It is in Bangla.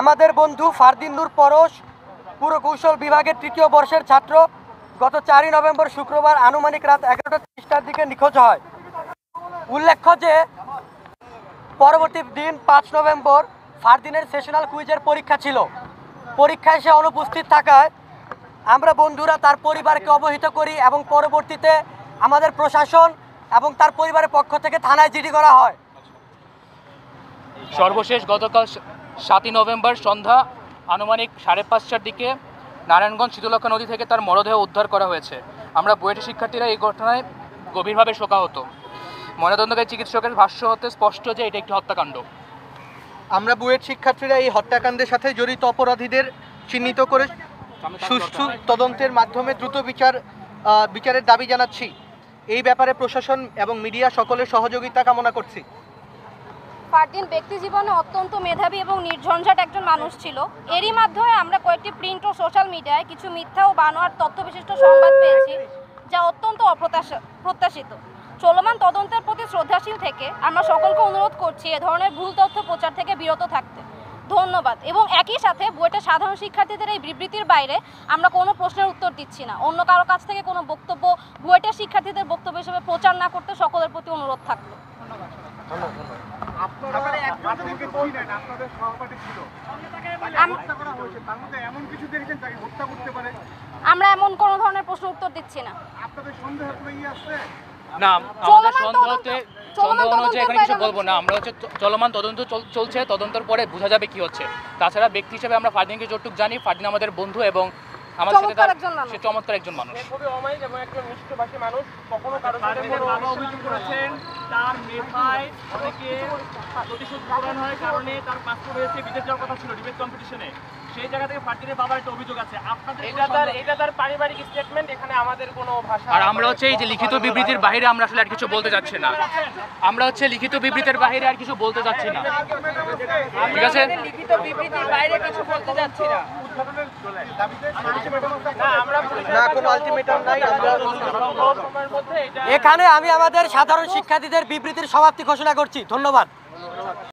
আমাদের বন্ধু ফারদিন নূর পরশ পুরকৌশল বিভাগের তৃতীয় বর্ষের ছাত্র গত 4 নভেম্বর শুক্রবার আনুমানিক রাত 11:30টার দিকে নিখোঁজ হয়। উল্লেখ্য যে পরবর্তী দিন 5 নভেম্বর ফারদিনের সেশনাল কুইজের পরীক্ষা ছিল। পরীক্ষায় সে অনুপস্থিত থাকায় আমরা বন্ধুরা তার পরিবারকে অবহিত করি এবং পরবর্তীতে আমাদের প্রশাসন এবং তার পরিবারের পক্ষ থেকে থানায় জিডি করা হয়। সর্বশেষ গতকাল 7 নভেম্বর সন্ধ্যা আনুমানিক 5:30টার দিকে নারায়ণগঞ্জ শীতলক্ষা নদী থেকে তার মরদেহ উদ্ধার করা হয়েছে। আমরা বুয়েটের শিক্ষার্থীরা এই ঘটনায় গভীরভাবে শোকাহত। ময়নাতদন্তকারী চিকিৎসকের ভাষ্য হতে স্পষ্ট যে এটা একটি হত্যাকাণ্ড। আমরা বুয়েট শিক্ষার্থীরা এই হত্যাকাণ্ডের সাথে জড়িত অপরাধীদের চিহ্নিত করে সুষ্ঠু তদন্তের মাধ্যমে দ্রুত বিচারের দাবি জানাচ্ছি। এই ব্যাপারে প্রশাসন এবং মিডিয়া সকলের সহযোগিতা কামনা করছি। ফারদিন ব্যক্তি জীবনে অত্যন্ত মেধাবী এবং নির্ঝঞ্ঝাট একজন মানুষ ছিল। এরই মাধ্যমে আমরা কয়েকটি প্রিন্ট ও সোশ্যাল মিডিয়ায় কিছু মিথ্যা ও বানোয়ার তথ্যবিশিষ্ট সংবাদ পেয়েছি, যা অত্যন্ত অপ্রত্যাশিত। চলমান তদন্তের প্রতি শ্রদ্ধাশীল থেকে আমরা সকলকে অনুরোধ করছি এ ধরনের ভুল তথ্য প্রচার থেকে বিরত থাকতে। ধন্যবাদ। এবং একই সাথে বুয়েটের সাধারণ শিক্ষার্থীদের এই বিবৃতির বাইরে আমরা কোনো প্রশ্নের উত্তর দিচ্ছি না। অন্য কারো কাছ থেকে কোনো বক্তব্য বুয়েটের শিক্ষার্থীদের বক্তব্য হিসেবে প্রচার না করতে সকলের প্রতি অনুরোধ থাকলো। আমরা এমন কোনো ধরনের প্রশ্ন উত্তর দিচ্ছি না। না, আমাদের সন্দেহ অনুযায়ী এখানে কিছু বলবো না। আমরা চলমান তদন্ত চলছে, তদন্তের পরে বোঝা যাবে কি হচ্ছে। তাছাড়া ব্যক্তি হিসেবে আমরা ফারদিনকে যতটুকু জানি, ফারদিন আমাদের বন্ধু এবং আমাদের সাথে সে চমৎকার একজন মানুষ। খুবই অমায়িক এবং একজন মিষ্টভাষী মানুষ। কখনো কারো সাথে কোনো অভিযোগ করেছেন তার মেধায় অনেকে প্রতিশোধ গ্রহণ হয় কারণে তার পাসপোর্ট হয়েছে, বিদেশ যাওয়ার কথা ছিল ডিবেট কম্পিটিশনে। সেই জায়গা থেকে ফারদিনের বাবার একটা অভিযোগ আছে। আপনাদের এটা তার পারিবারিক স্টেটমেন্ট, এখানে আমাদের কোনো ভাষা। আর আমরা এই যে লিখিত বিবৃতির বাইরে আমরা আসলে আর কিছু বলতে যাচ্ছি না। আমরা লিখিত বিবৃতির বাইরে আর কিছু বলতে যাচ্ছি না। ঠিক আছে, লিখিত বিবৃতির বাইরে কিছু বলতে যাচ্ছি না। এখানে আমি আমাদের সাধারণ শিক্ষার্থীদের বিবৃতির সমাপ্তি ঘোষণা করছি। ধন্যবাদ।